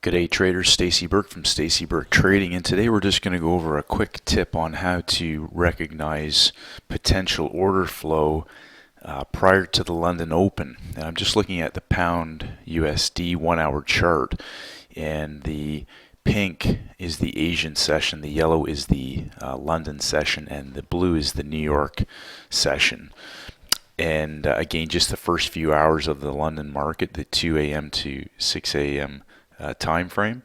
Good day traders, Stacey Burke from Stacey Burke Trading, and today we're just going to go over a quick tip on how to recognize potential order flow prior to the London Open. And I'm just looking at the pound USD 1 hour chart, and the pink is the Asian session, the yellow is the London session, and the blue is the New York session. And again, just the first few hours of the London market, the 2 a.m. to 6 a.m. Time frame,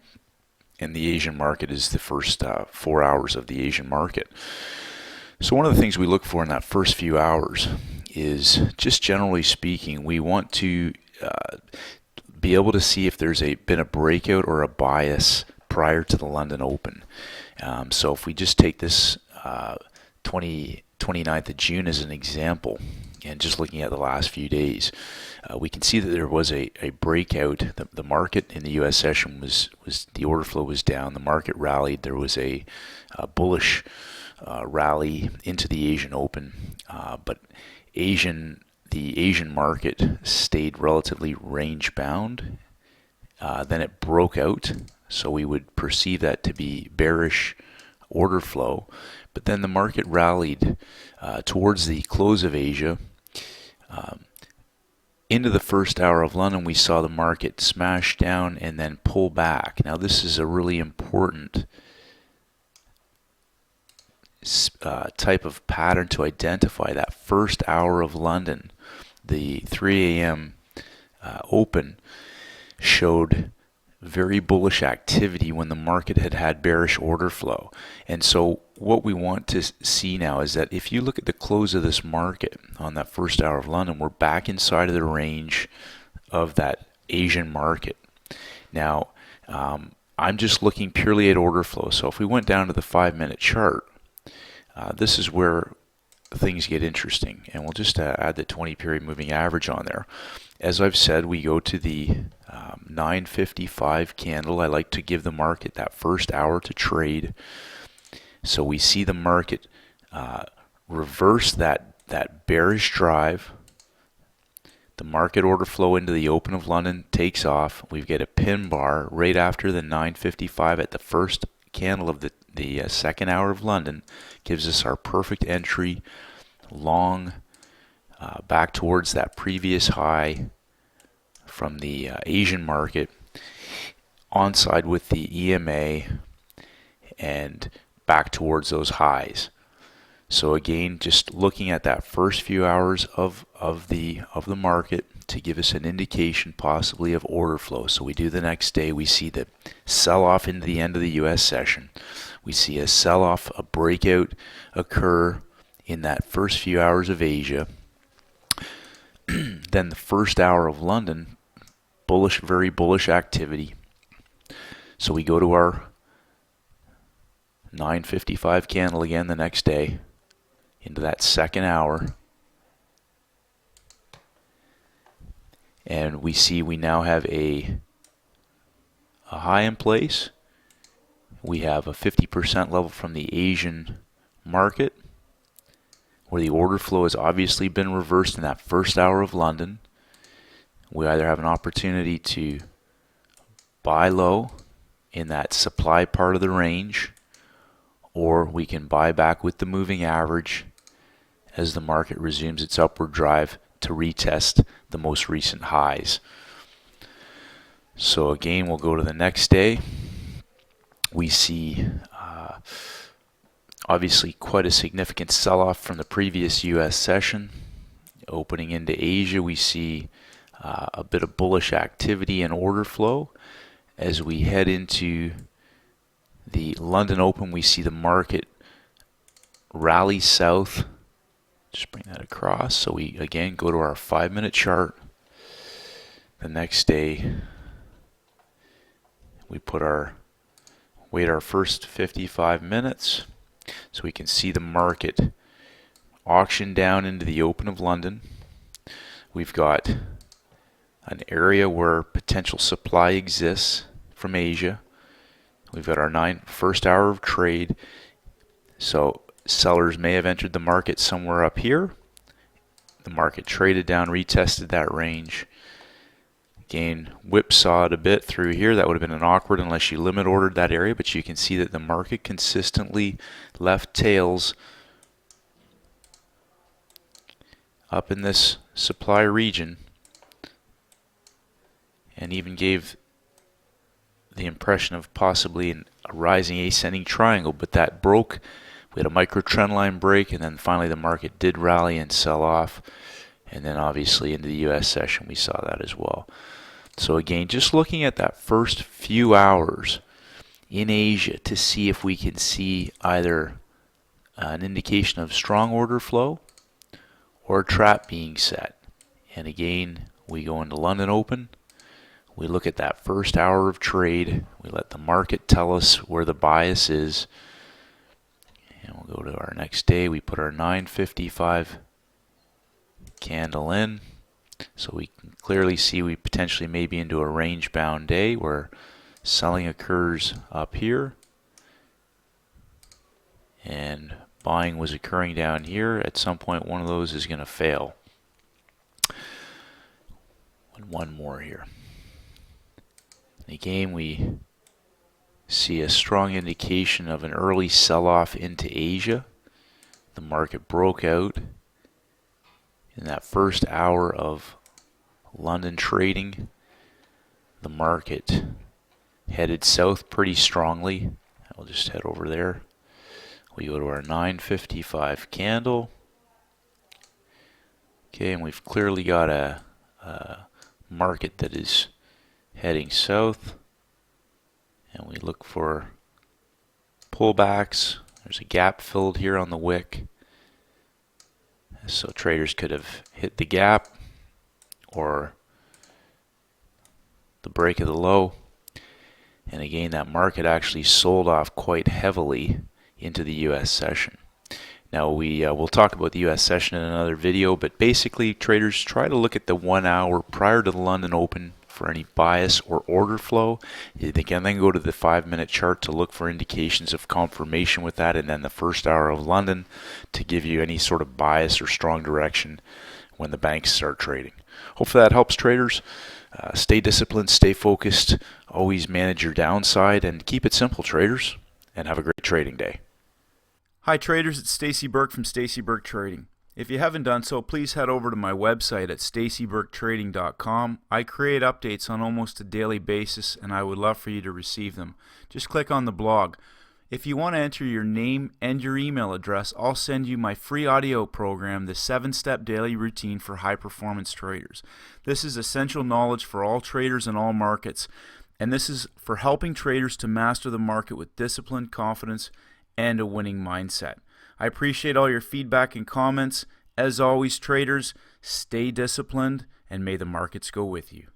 and the Asian market is the first 4 hours of the Asian market. So one of the things we look for in that first few hours is, just generally speaking, we want to be able to see if there's been a breakout or a bias prior to the London Open. So if we just take this 29th of June as an example, and just looking at the last few days, we can see that there was a breakout. The market in the U.S. session was the order flow was down. The market rallied. There was a bullish rally into the Asian Open, but the Asian market stayed relatively range bound. Then it broke out, so we would perceive that to be bearish order flow. But then the market rallied towards the close of Asia. Into the first hour of London, we saw the market smash down and then pull back. Now, this is a really important type of pattern to identify. That first hour of London, the 3 a.m. Open, showed very bullish activity when the market had bearish order flow. And so what we want to see now is that if you look at the close of this market on that first hour of London, we're back inside of the range of that Asian market. Now, I'm just looking purely at order flow. So if we went down to the 5-minute chart, this is where things get interesting. And we'll just add the 20-period moving average on there. As I've said, we go to the 9:55 candle. I like to give the market that first hour to trade. So we see the market reverse that bearish drive. The market order flow into the Open of London takes off. We get a pin bar right after the 9:55 at the first candle of the second hour of London. Gives us our perfect entry long back towards that previous high from the Asian market, onside with the EMA, and back towards those highs. So again, just looking at that first few hours of the market to give us an indication possibly of order flow. So we do the next day, we see the sell-off into the end of the U.S. session. We see a sell-off, a breakout occur in that first few hours of Asia. Then the first hour of London, bullish, very bullish activity. So we go to our 9:55 candle again the next day into that second hour, and we see we now have a high in place. We have a 50% level from the Asian market, where the order flow has obviously been reversed in that first hour of London. We either have an opportunity to buy low in that supply part of the range, or we can buy back with the moving average as the market resumes its upward drive to retest the most recent highs. So again, we'll go to the next day. We see obviously quite a significant sell-off from the previous U.S. session. Opening into Asia, we see a bit of bullish activity and order flow. As we head into the London Open, we see the market rally south. Just bring that across. So we again go to our 5-minute chart. The next day, we wait our first 55 minutes so we can see the market auction down into the Open of London. We've got an area where potential supply exists from Asia. We've got our first hour of trade. So sellers may have entered the market somewhere up here. The market traded down, retested that range, Again, whipsawed a bit through here. That would have been an awkward unless you limit ordered that area, but you can see that the market consistently left tails up in this supply region and even gave the impression of possibly a rising ascending triangle, but that broke. We had a micro trend line break, and then finally the market did rally and sell off, and then obviously into the US session we saw that as well. So again, just looking at that first few hours in Asia to see if we can see either an indication of strong order flow or a trap being set. And again, we go into London Open, we look at that first hour of trade, we let the market tell us where the bias is, and we'll go to our next day. We put our 955 candle in, so we can clearly see we potentially may be into a range bound day where selling occurs up here and buying was occurring down here. At some point one of those is going to fail. And one more here. Again, we see a strong indication of an early sell-off into Asia. The market broke out in that first hour of London trading. The market headed south pretty strongly. I'll just head over there. We go to our 955 candle. Okay, and we've clearly got a market that is heading south. And we look for pullbacks. There's a gap filled here on the wick. So traders could have hit the gap or the break of the low. And again, that market actually sold off quite heavily into the US session. Now we'll talk about the US session in another video, but basically traders try to look at the 1 hour prior to the London Open for any bias or order flow. They can then go to the 5-minute chart to look for indications of confirmation with that, and then the first hour of London to give you any sort of bias or strong direction when the banks start trading. Hopefully that helps traders. Stay disciplined, stay focused, always manage your downside, and keep it simple, traders, and have a great trading day. Hi traders, it's Stacey Burke from Stacey Burke Trading. If you haven't done so, please head over to my website at staceyburketrading.com. I create updates on almost a daily basis, and I would love for you to receive them. Just click on the blog. If you want to enter your name and your email address, I'll send you my free audio program, the 7-Step Daily Routine for High-Performance Traders. This is essential knowledge for all traders in all markets, and this is for helping traders to master the market with discipline, confidence, and a winning mindset. I appreciate all your feedback and comments. As always, traders, stay disciplined, and may the markets go with you.